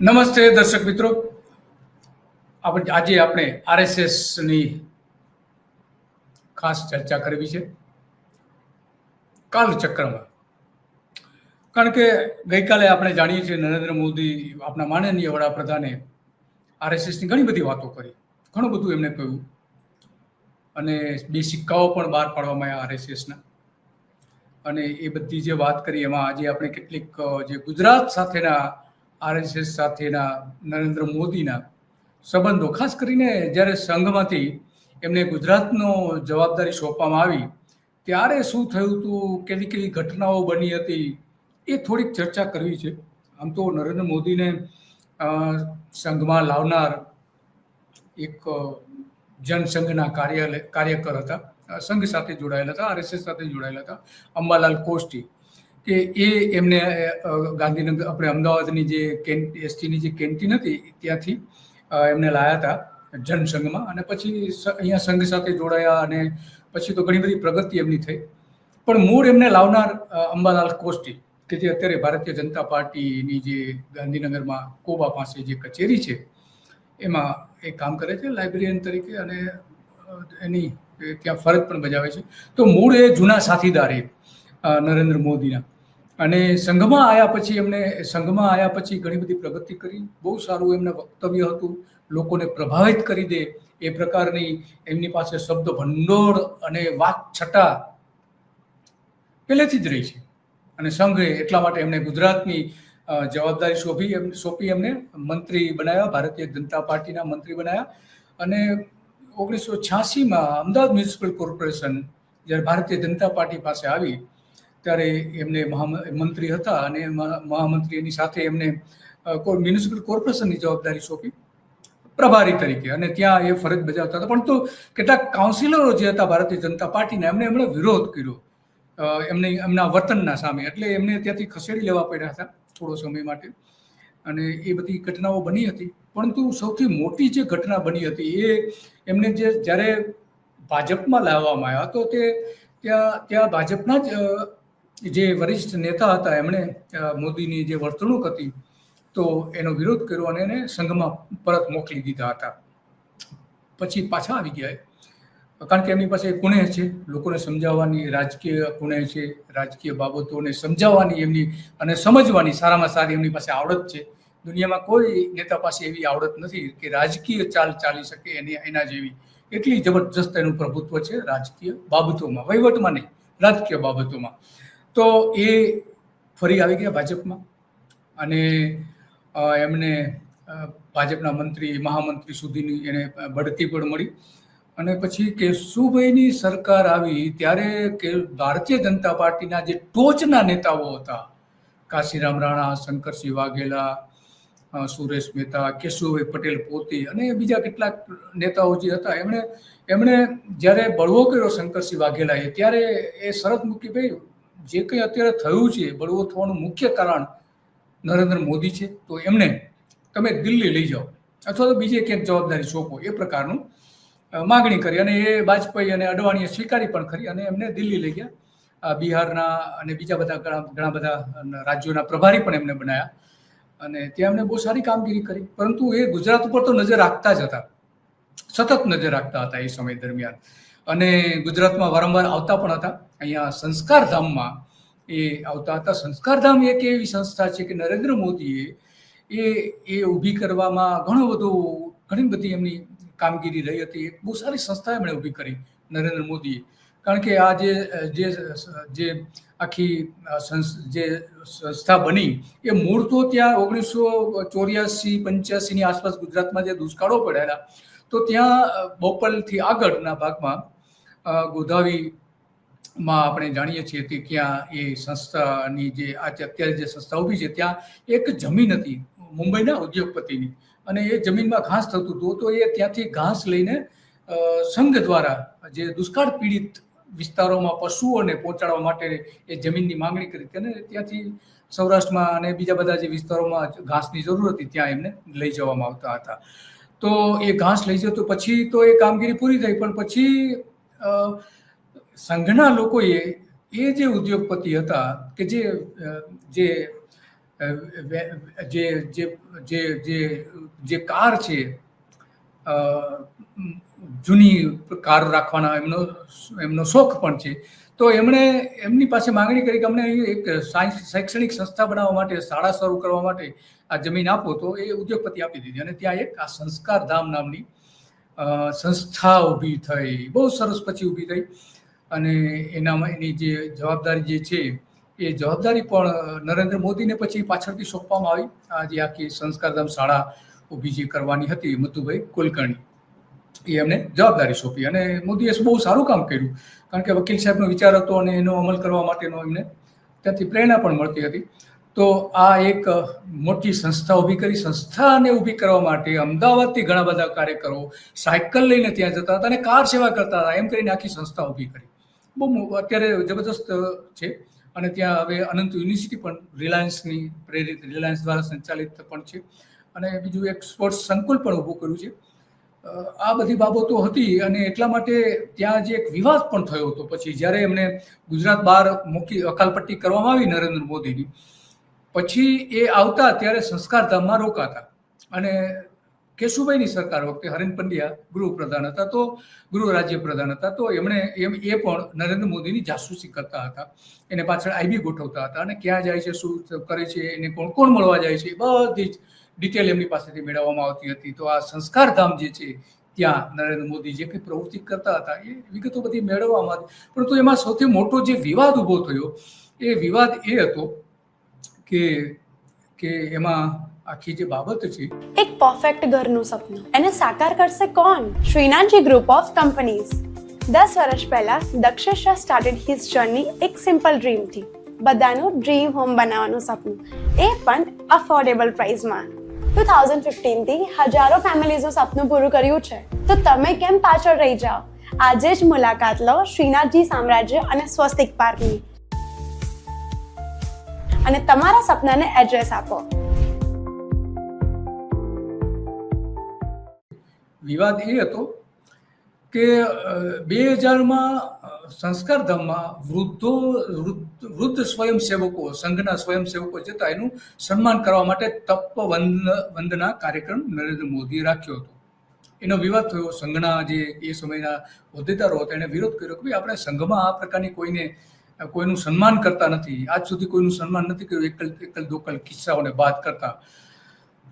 નમસ્તે દર્શક મિત્રો, આજે આપણે આરએસએસની ખાસ ચર્ચા કરવી છે કાલચક્રમાં. કારણ કે ગઈકાલે આપણે જાણીએ છીએ નરેન્દ્ર મોદી આપણા માનનીય વડાપ્રધાને આરએસએસની ઘણી બધી વાતો કરી, ઘણું બધું એમને કહ્યું અને બે સિક્કાઓ પણ બહાર પાડવામાં આવ્યા આરએસએસના. અને એ બધી જે વાત કરી એમાં આજે આપણે કેટલીક જે ગુજરાત સાથેના આરએસએસ સાથેના નરેન્દ્ર મોદીના સંબંધો, ખાસ કરીને જ્યારે સંઘમાંથી એમને ગુજરાતનો જવાબદારી સોંપવામાં આવી ત્યારે શું થયું હતું, કેવી કેવી ઘટનાઓ બની હતી, એ થોડીક ચર્ચા કરવી છે. આમ તો નરેન્દ્ર મોદીને સંઘમાં લાવનાર એક જનસંઘના કાર્યકર હતા, સંઘ સાથે જોડાયેલા હતા, આરએસએસ સાથે જોડાયેલા હતા, અંબાલાલ કોષ્ટી, કે એ એમને ગાંધીનગર આપણે અમદાવાદની જે એસટીની જે કેન્ટીન હતી ત્યાંથી એમને લાયા હતા જનસંઘમાં, અને પછી અહીંયા સંઘ સાથે જોડાયા અને પછી તો ઘણી બધી પ્રગતિ એમની થઈ. પણ મૂળ એમને લાવનાર અંબાલાલ કોષ્ટી, કે જે અત્યારે ભારતીય જનતા પાર્ટીની જે ગાંધીનગરમાં કોબા પાસે જે કચેરી છે એમાં એ કામ કરે છે લાઇબ્રેરિયન તરીકે, અને એની ત્યાં ફરજ પણ બજાવે છે. તો મૂળ એ જૂના સાથીદાર એ નરેન્દ્ર મોદીના, અને સંઘમાં આવ્યા પછી ઘણી બધી પ્રગતિ કરી, બહુ સારું એમનું વક્તવ્ય હતું, લોકોને પ્રભાવિત કરી દે એ પ્રકારની એમની પાસે શબ્દ ભંડોળ અને વાક છટા પહેલેથી જ રહી છે. અને સંઘે એટલા માટે એમને ગુજરાતની જવાબદારી સોંપી એમને મંત્રી બનાવ્યા, ભારતીય જનતા પાર્ટીના મંત્રી બનાવ્યા. અને 1986માં અમદાવાદ મ્યુનિસિપલ કોર્પોરેશન જ્યારે ભારતીય જનતા પાર્ટી પાસે આવી ત્યારે એમને મંત્રી હતા, અને મહામંત્રી એની સાથે એમને મ્યુનિસિપલ કોર્પોરેશનની જવાબદારી સોંપી પ્રભારી તરીકે, અને ત્યાં એ ફરજ બજાવતા હતા. પરંતુ કેટલાક કાઉન્સિલરો જે હતા ભારતીય જનતા પાર્ટીના, એમણે વિરોધ કર્યો એમના વર્તનના સામે, એટલે એમને ત્યાંથી ખસેડી લેવા પડ્યા હતા થોડો સમય માટે. અને એ બધી ઘટનાઓ બની હતી. પરંતુ સૌથી મોટી જે ઘટના બની હતી એ એમને જ્યારે ભાજપમાં લાવવામાં આવ્યા તો ત્યાં ભાજપના જ જે વરિષ્ઠ નેતા હતા એમણે મોદીની જે વર્તણૂક હતી તો એનો વિરોધ કર્યો અને એને સંઘમાં પરત મોકલી દીધા હતા. પછી પાછા આવી ગયા, કારણ કે એમની પાસે કુનેહ છે, લોકોને સમજાવવાની રાજકીય કુનેહ છે, રાજકીય બાબતોને સમજાવવાની એમની અને સમજવાની સારામાં સારી એમની પાસે આવડત છે. દુનિયામાં કોઈ નેતા પાસે એવી આવડત નથી કે રાજકીય ચાલ ચાલી શકે એના જેવી. એટલી જબરજસ્ત એનું પ્રભુત્વ છે રાજકીય બાબતોમાં, વહીવટમાં નહીં, રાજકીય બાબતોમાં. તો એ ફરી આવી ગયા ભાજપમાં, અને એમને ભાજપના મહામંત્રી સુધીની એને બઢતી પણ મળી. અને પછી કેશુભાઈની સરકાર આવી ત્યારે ભારતીય જનતા પાર્ટીના જે ટોચના નેતાઓ હતા, કાશીરામ રાણા, શંકરસિંહ વાઘેલા, સુરેશ મહેતા, કેશુભાઈ પટેલ પોતે અને બીજા કેટલાક નેતાઓ જે હતા, એમણે જ્યારે બળવો કર્યો શંકરસિંહ વાઘેલાએ, ત્યારે એ શરત મૂકી, ભાઈ જે કંઈ અત્યારે થયું છે બળવો થવાનું મુખ્ય કારણ નરેન્દ્ર મોદી છે, તો એમને તમે દિલ્હી લઈ જાઓ અથવા તો બીજે ક્યાંક જવાબદારી સોંપો, એ પ્રકારનું માગણી કરી. અને એ વાજપેયી અને અડવાણીએ સ્વીકારી પણ ખરી, અને એમને દિલ્હી લઈ ગયા. બિહારના અને બીજા બધા ઘણા બધા રાજ્યોના પ્રભારી પણ એમને બનાવ્યા, અને ત્યાં એમને બહુ સારી કામગીરી કરી. પરંતુ એ ગુજરાત ઉપર તો નજર રાખતા જ હતા, સતત નજર રાખતા હતા એ સમય દરમિયાન, અને ગુજરાતમાં વારંવાર આવતા પણ હતા. અહીંયા સંસ્કારધામમાં એ આવતા હતા. સંસ્કારધામ એક એવી સંસ્થા છે કે નરેન્દ્ર મોદીએ એ ઊભી કરવામાં ઘણી બધી એમની કામગીરી રહી હતી. બહુ સારી સંસ્થા એમણે ઊભી કરી નરેન્દ્ર મોદીએ, કારણ કે આ જે આખી જે સંસ્થા બની એ મૂળ તો ત્યાં 1984-85ની આસપાસ ગુજરાતમાં જે દુષ્કાળો પડેલા, તો ત્યાં બોપલથી આગળના ભાગમાં ગોધાવીમાં આપણે જાણીએ છીએ કે ક્યાં એ સંસ્થાની જે અત્યારે જે સંસ્થા ઊભી છે ત્યાં એક જમીન હતી મુંબઈના ઉદ્યોગપતિની, અને એ જમીનમાં ઘાસ થતું હતું. તો એ ત્યાંથી ઘાસ લઈને સંઘ દ્વારા જે દુષ્કાળ પીડિત વિસ્તારોમાં પશુઓને પહોંચાડવા માટે એ જમીનની માંગણી કરી હતી, અને ત્યાંથી સૌરાષ્ટ્રમાં અને બીજા બધા જે વિસ્તારોમાં ઘાસની જરૂર હતી ત્યાં એમને લઈ જવામાં આવતા હતા. તો એ ઘાસ લઈ જતો પછી તો એ કામગીરી પૂરી થઈ, પણ પછી સંઘના લોકોએ એ જે ઉદ્યોગપતિ હતા કે જે જે જે જે જે જે કાર છે, જૂની કાર રાખવાના એમનો શોખ પણ છે. તો એમણે એમની પાસે માંગણી કરી કે અમને એક શૈક્ષણિક સંસ્થા બનાવવા માટે, શાળા શરૂ કરવા માટે આ જમીન આપો. તો એ ઉદ્યોગપતિ આપી દીધી અને ત્યાં એક આ સંસ્કાર ધામ નામની સંસ્થા ઊભી થઈ. બહુ સરસ પછી ઊભી થઈ અને એની જે જવાબદારી જે છે એ જવાબદારી પણ નરેન્દ્ર મોદીને પછી પાછળથી સોંપવામાં આવી. આ જે આખી સંસ્કારધામ શાળા ઊભી જે કરવાની હતી, મધુભાઈ કુલકર્ણી એ એમને જવાબદારી સોંપી અને મોદીએ બહુ સારું કામ કર્યું, કારણ કે વકીલ સાહેબનો વિચાર હતો અને એનો અમલ કરવા માટેનો એમને ત્યાંથી પ્રેરણા પણ મળતી હતી. તો આ એક મોટી સંસ્થા ઊભી કરી. સંસ્થાને ઊભી કરવા માટે અમદાવાદથી ઘણા બધા કાર્યકરો સાયકલ લઈને ત્યાં જતા હતા અને કાર સેવા કરતા હતા. એમ કરીને આખી સંસ્થા ઊભી કરી. બહુ અત્યારે જબરદસ્ત છે. અને ત્યાં હવે અનંત યુનિવર્સિટી પણ રિલાયન્સની પ્રેરિત, રિલાયન્સ દ્વારા સંચાલિત પણ છે. અને બીજું એક સ્પોર્ટ્સ સંકુલ પણ ઊભું કર્યું છે. આ બધી બાબતો હતી અને એટલા માટે ત્યાં જે એક વિવાદ પણ થયો હતો પછી જ્યારે એમને ગુજરાત બહાર મૂકી અકાલપટ્ટી કરવામાં આવી નરેન્દ્ર મોદીની, પછી એ આવતા ત્યારે સંસ્કારધામમાં રોકાતા. અને કેશુભાઈની સરકાર વખતે હરેન પંડ્યા ગૃહપ્રધાન હતા, તો ગૃહ રાજ્ય પ્રધાન હતા, તો એમણે એ પણ નરેન્દ્ર મોદીની જાસૂસી કરતા હતા. એને પાછળ આઈબી ગોઠવતા હતા અને ક્યાં જાય છે, શું કરે છે, એને કોણ કોણ મળવા જાય છે, બધી જ ડિટેલ એમની પાસેથી મેળવવામાં આવતી હતી. તો આ સંસ્કારધામ જે છે ત્યાં નરેન્દ્ર મોદી જે કંઈ પ્રવૃત્તિ કરતા હતા એ વિગતો બધી મેળવવામાં આવી. પરંતુ એમાં સૌથી મોટો જે વિવાદ ઊભો થયો એ વિવાદ એ હતો કે એમાં આખી જે બાબત છે, એક પરફેક્ટ ઘરનું સપનું એને સાકાર કરશે કોણ? Shrinathji group of companies. 10 વર્ષ પહેલા Dakshesh Shah started his journey એક સિમ્પલ ડ્રીમથી. બધાનું ડ્રીમ હોમ બનાવવાનું સપનું, એ પણ અફોર્ડેબલ પ્રાઇસમાં. 2015 થી હજારો ફેમિલીઝનું સપનું પૂરું કર્યું છે. તો તમે કેમ પાછળ રહી જાઓ? આજે જ મુલાકાત લો શ્રીનાથજી સામ્રાજ્ય અને સ્વસ્તિક પાર્કની અને તમારા સપનાને એડ્રેસ આપો. વિવાદ એ હતો કે 2000માં સંસ્કારધામમાં વૃદ્ધ સ્વયંસેવકો, સંઘના સ્વયંસેવકો જતા એનું સન્માન કરવા માટે તપવંદના કાર્યક્રમ નરેન્દ્ર મોદીએ રાખ્યો હતો. એનો વિવાદ થયો. સંઘના જે એ સમયના હોદ્દેદારો હતા એને વિરોધ કર્યો કે ભાઈ આપણે સંઘમાં આ પ્રકારની કોઈનું સન્માન કરતા નથી, આજ સુધી કોઈનું સન્માન નથી કર્યું, એકલ દોકલ કિસ્સાઓને બાદ કરતા.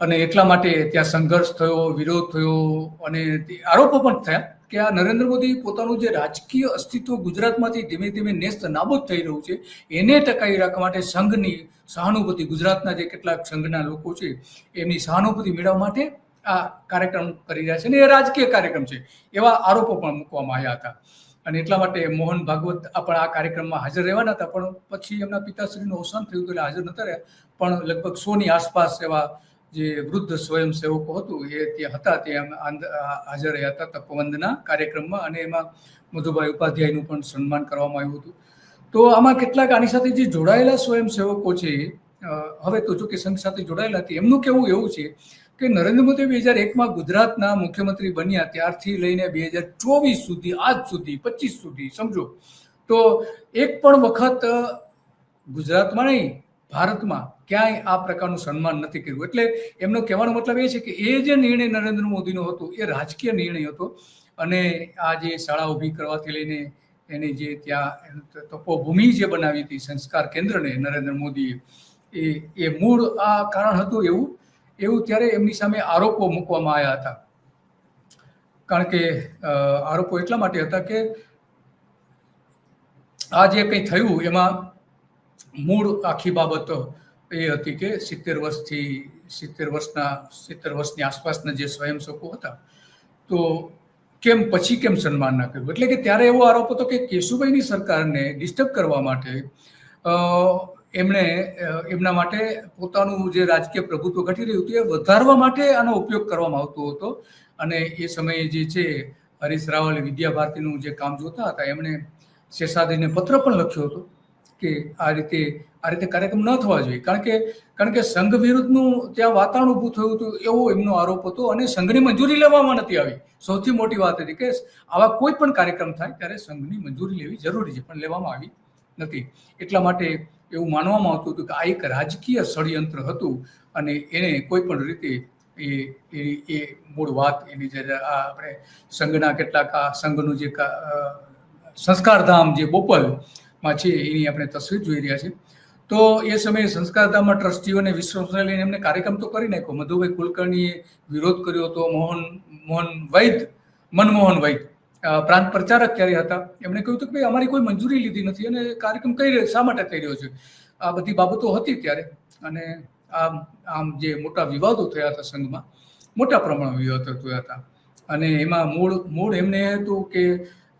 અને એટલા માટે ત્યાં સંઘર્ષ થયો, વિરોધ થયો અને આરોપો પણ થયા કે આ નરેન્દ્ર મોદી પોતાનું જે રાજકીય અસ્તિત્વ ગુજરાતમાંથી ધીમે ધીમે નેસ્ત નાબૂદ થઈ રહ્યું છે એને ટકાવી રાખવા માટે સંઘની સહાનુભૂતિ, ગુજરાતના જે કેટલાક સંઘના લોકો છે એમની સહાનુભૂતિ મેળવવા માટે આ કાર્યક્રમ કરી રહ્યા છે અને એ રાજકીય કાર્યક્રમ છે, એવા આરોપો પણ મૂકવામાં આવ્યા હતા. અને એટલા માટે મોહન ભાગવત પણ આ કાર્યક્રમમાં હાજર રહેવાના હતા, પણ પછી એમના પિતાશ્રીનું અવસાન થયું એટલે હાજર નહોતા રહ્યા. પણ લગભગ 100ની આસપાસ એવા જે વૃદ્ધ સ્વયંસેવકો હતું એ ત્યાં હતા, ત્યાં હાજર રહ્યા હતા તપવંદના કાર્યક્રમમાં. અને એમાં મધુભાઈ ઉપાધ્યાયનું પણ સન્માન કરવામાં આવ્યું હતું. તો આમાં કેટલાક આની સાથે જે જોડાયેલા સ્વયંસેવકો છે, હવે તો જો કે સંઘ સાથે જોડાયેલા હતી, એમનું કહેવું એવું છે કે નરેન્દ્ર મોદી 2001માં ગુજરાતના મુખ્યમંત્રી બન્યા ત્યારથી લઈને 2024 સુધી, આજ સુધી 25 સુધી સમજો તો એક પણ વખત ગુજરાતમાં નહીં, ભારતમાં ક્યાંય આ પ્રકારનું સન્માન નથી કર્યું. એટલે એમનો કહેવાનો મતલબ એ છે કે એ જે નિર્ણય નરેન્દ્ર મોદીનો હતો એ રાજકીય નિર્ણય હતો. અને આ જે શાળા ઊભી કરવાથી લઈને એને જે ત્યાં તપોભૂમિ જે બનાવી હતી સંસ્કાર કેન્દ્રને નરેન્દ્ર મોદીએ, એ મૂળ આ કારણ હતું એવું ત્યારે એમની સામે આરોપો મૂકવામાં આવ્યા હતા. કારણ કે આરોપો એટલા માટે હતા કે આ જે કંઈ થયું એમાં મૂળ આખી બાબત એ હતી કે 70 વર્ષની આસપાસના જે સ્વયંસેવકો હતા તો કેમ સન્માન ના કર્યું. એટલે કે ત્યારે એવો આરોપ હતો કે કેશુભાઈની સરકારને ડિસ્ટર્બ કરવા માટે એમના માટે પોતાનું જે રાજકીય પ્રભુત્વ ઘટી રહ્યું હતું એ વધારવા માટે આનો ઉપયોગ કરવામાં આવતો હતો. અને એ સમયે જે છે હરીશ રાવલ વિદ્યા ભારતીનું જે કામ જોતા હતા એમણે શેષાદ્રીને પત્ર પણ લખ્યો હતો કે આ રીતે કાર્યક્રમ ન થવા જોઈએ, કારણ કે સંઘ વિરુદ્ધનું ત્યાં વાતાવરણ ઊભું થયું હતું એવો એમનો આરોપ હતો. અને સંઘની મંજૂરી લેવામાં નથી આવી. સૌથી મોટી વાત હતી કે આવા કોઈ પણ કાર્યક્રમ થાય ત્યારે સંઘની મંજૂરી લેવી જરૂરી છે, પણ લેવામાં આવી નથી. એટલા માટે એવું માનવામાં આવતું હતું કે આ એક રાજકીય ષડયંત્ર હતું અને એને કોઈ પણ રીતે એ મૂળ વાત એની જે આ આપણે સંઘના કેટલાક આ સંઘનું જે સંસ્કારધામ જે બોપલમાં છે એની આપણે તસવીર જોઈ રહ્યા છીએ. તો એ સમયે સંસ્કારધામમાં ટ્રસ્ટીઓને વિશ્વાસને લઈને એમને કાર્યક્રમ તો કરી નાખ્યો. મધુભાઈ કુલકર્ણીએ વિરોધ કર્યો હતો. મનમોહન વૈદ પ્રાંત પ્રચારક ક્યારે હતા, એમણે કહ્યું હતું કે ભાઈ અમારી કોઈ મંજૂરી લીધી નથી અને કાર્યક્રમ શા માટે થઈ રહ્યો છે. આ બધી બાબતો હતી ત્યારે. અને આમ જે મોટા વિવાદો થયા હતા સંઘમાં, મોટા પ્રમાણમાં વિવાદો થયા હતા. અને એમાં મૂળ એમને હતું કે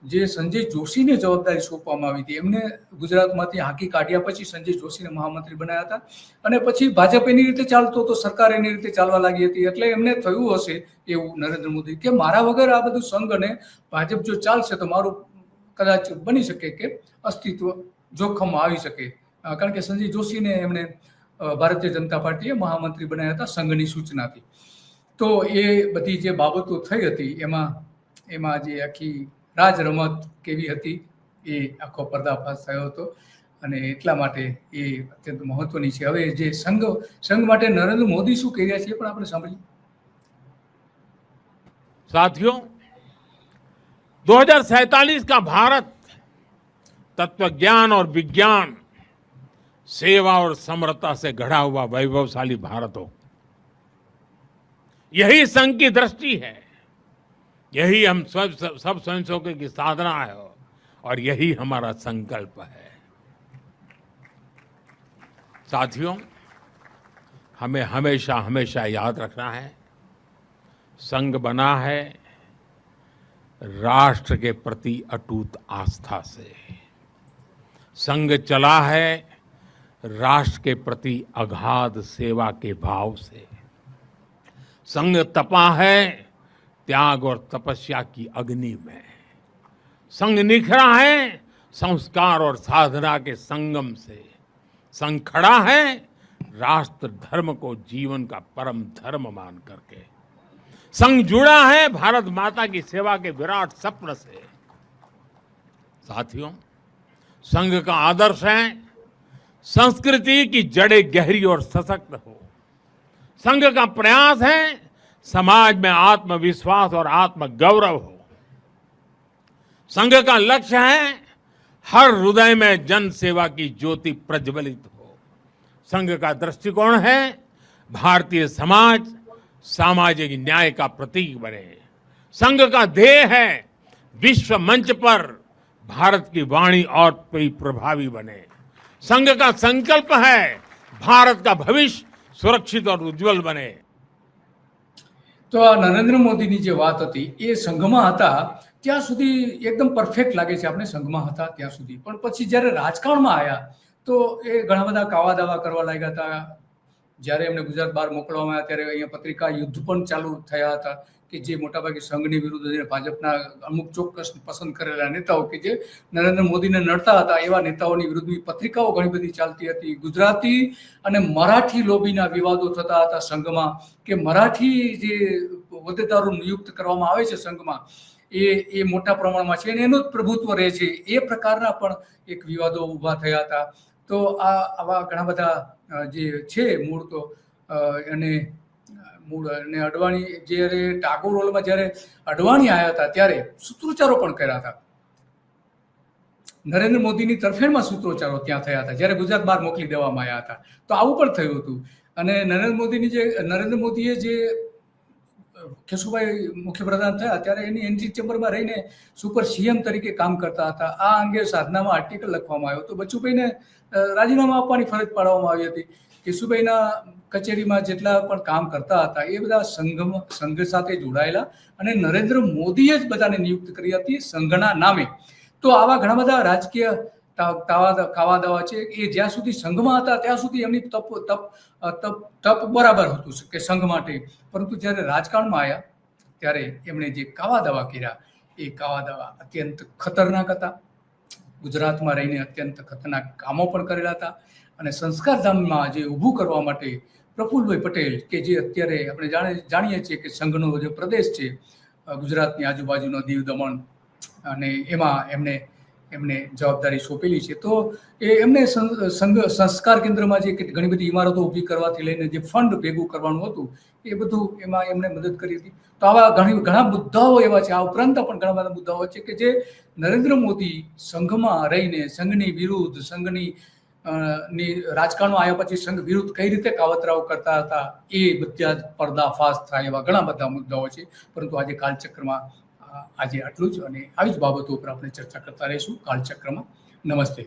જે સંજય જોશીને જવાબદારી સોંપવામાં આવી હતી, એમને ગુજરાતમાંથી હાંકી કાઢ્યા પછી સંજય જોશીને મહામંત્રી બનાવ્યા હતા. અને પછી ભાજપ એની રીતે ચાલતો હતો, સરકાર એની રીતે ચાલવા લાગી હતી. એટલે એમને થયું હશે એવું નરેન્દ્ર મોદી કે મારા વગર આ બધું સંઘ અને ભાજપ જો ચાલશે તો મારું કદાચ બની શકે કે અસ્તિત્વ જોખમમાં આવી શકે. કારણ કે સંજય જોશીને એમણે ભારતીય જનતા પાર્ટીએ મહામંત્રી બનાવ્યા હતા સંઘની સૂચનાથી. તો એ બધી જે બાબતો થઈ હતી એમાં જે આખી રાજ રમત કેવી હતી એ આખો પર્દાફાશ થયો હતો. અને એટલા માટે એ અત્યંત મહત્વની છે. હવે જે સંઘ માટે નરેન્દ્ર મોદી શું કહી રહ્યા છે એ પણ આપણે સાંભળીએ. साथियों, 2047 का भारत तत्वज्ञान और विज्ञान, सेवा और समरसता से गढ़ा हुआ वैभवशाली भारत हो, यही संघ की दृष्टि है. यही हम सब स्वयंसेवकों की साधना है और यही हमारा संकल्प है. साथियों, हमें हमेशा हमेशा याद रखना है, संघ बना है राष्ट्र के प्रति अटूट आस्था से. संघ चला है राष्ट्र के प्रति अगाध सेवा के भाव से. संघ तपा है त्याग और तपस्या की अग्नि में. संघ निखरा है संस्कार और साधना के संगम से. संघ खड़ा है राष्ट्र धर्म को जीवन का परम धर्म मान करके. संघ जुड़ा है भारत माता की सेवा के विराट स्वप्न से. साथियों, संघ का आदर्श है संस्कृति की जड़ें गहरी और सशक्त हो. संघ का प्रयास है समाज में आत्मविश्वास और आत्मगौरव हो. संघ का लक्ष्य है हर हृदय में जन सेवा की ज्योति प्रज्वलित हो. संघ का दृष्टिकोण है भारतीय समाज सामाजिक न्याय का प्रतीक बने. संघ का ध्येय है विश्व मंच पर भारत की वाणी और कोई प्रभावी बने. संघ का संकल्प है भारत का भविष्य सुरक्षित और उज्जवल बने. તો આ નરેન્દ્ર મોદીની જે વાત હતી એ સંઘમાં હતા ત્યાં સુધી એકદમ પરફેક્ટ લાગે છે આપણે સંઘમાં હતા ત્યાં સુધી. પણ પછી જ્યારે રાજકારણમાં આવ્યા તો એ ઘણા બધા કાવા દાવા કરવા લાગ્યા હતા. જ્યારે એમને ગુજરાત બહાર મોકલવામાં આવ્યા ત્યારે અહીંયા પત્રિકા યુદ્ધ પણ ચાલુ થયા હતા કે જે મોટાભાગે સંઘની વિરુદ્ધ ભાજપના અમુક ચોક્કસ પસંદ કરેલા નેતાઓ કે જે નરેન્દ્ર મોદીને નડતા હતા એવા નેતાઓની વિરુદ્ધની પત્રિકાઓ ઘણી બધી ચાલતી હતી. ગુજરાતી અને મરાઠી લોબીના વિવાદો થતા હતા સંઘમાં કે મરાઠી જે હોદ્દેદારો નિયુક્ત કરવામાં આવે છે સંઘમાં એ મોટા પ્રમાણમાં છે અને એનું જ પ્રભુત્વ રહે છે. એ પ્રકારના પણ એક વિવાદો ઊભા થયા હતા. તો આવા ઘણા બધા જે છે મૂળ અને અડવાણી જ્યારે ટાગોર હોલમાં જ્યારે અડવાણી આવ્યા હતા ત્યારે સૂત્રોચ્ચારો પણ કર્યા હતા. નરેન્દ્ર મોદીની તરફેણમાં સૂત્રોચ્ચારો ત્યાં થયા હતા જ્યારે ગુજરાત બહાર મોકલી દેવામાં આવ્યા હતા. તો આવું પણ થયું હતું. અને નરેન્દ્ર મોદીએ જે કેશુભાઈ મુખ્યપ્રધાન થયા ત્યારે એની એન્ટ્રી ચેમ્બરમાં રહીને સુપર સીએમ તરીકે કામ કરતા હતા. આ અંગે સાધનામાં આર્ટિકલ લખવામાં આવ્યો તો બચુભાઈને રાજીનામા આપવાની ફરજ પાડવામાં આવી હતી. કેશુભાઈના કચેરીમાં જેટલા પણ કામ કરતા હતા એ બધા સંઘ સાથે જોડાયેલા અને નરેન્દ્ર મોદીએ જ બધાને નિયુક્ત કરી હતી સંઘના નામે. તો આવા ઘણા બધા રાજકીય કાવા દાવા છે એ જ્યાં સુધી સંઘમાં હતા ત્યાં સુધી એમની તપ બરાબર હતું કે સંઘ માટે. પરંતુ જ્યારે રાજકારણમાં આવ્યા ત્યારે એમણે જે કાવા દાવા કર્યા એ કાવા દાવા અત્યંત ખતરનાક હતા. ગુજરાતમાં રહીને અત્યંત ખતરનાક કામો પણ કરેલા હતા. અને સંસ્કારધામમાં જે ઊભું કરવા માટે પ્રફુલ્લભાઈ પટેલ કે જે અત્યારે આપણે જાણીએ છીએ કે સંઘનો જે પ્રદેશ છે ગુજરાતની આજુબાજુનો દીવ દમણ અને એમાં એમને એમને જવાબદારી સોંપેલી છે. તો એમને સંસ્કાર કેન્દ્રમાં જે ઘણી બધી ઇમારતો ઊભી કરવાથી લઈને જે ફંડ ભેગું કરવાનું હતું એ બધું એમાં એમને મદદ કરી હતી. તો આવા ઘણા મુદ્દાઓ એવા છે. આ ઉપરાંત પણ ઘણા બધા મુદ્દાઓ છે કે જે નરેન્દ્ર મોદી સંઘમાં રહીને સંઘની વિરુદ્ધ ની રાજકારણમાં આવ્યા પછી સંઘ વિરુદ્ધ કઈ રીતે કાવતરાઓ કરતા હતા એ બધા જ પર્દાફાશ થાય એવા ઘણા બધા મુદ્દાઓ છે. પરંતુ આજે કાલચક્રમાં આજે આટલું જ, અને આવી જ બાબતો ઉપર આપણે ચર્ચા કરતા રહીશું કાલચક્રમાં. નમસ્તે.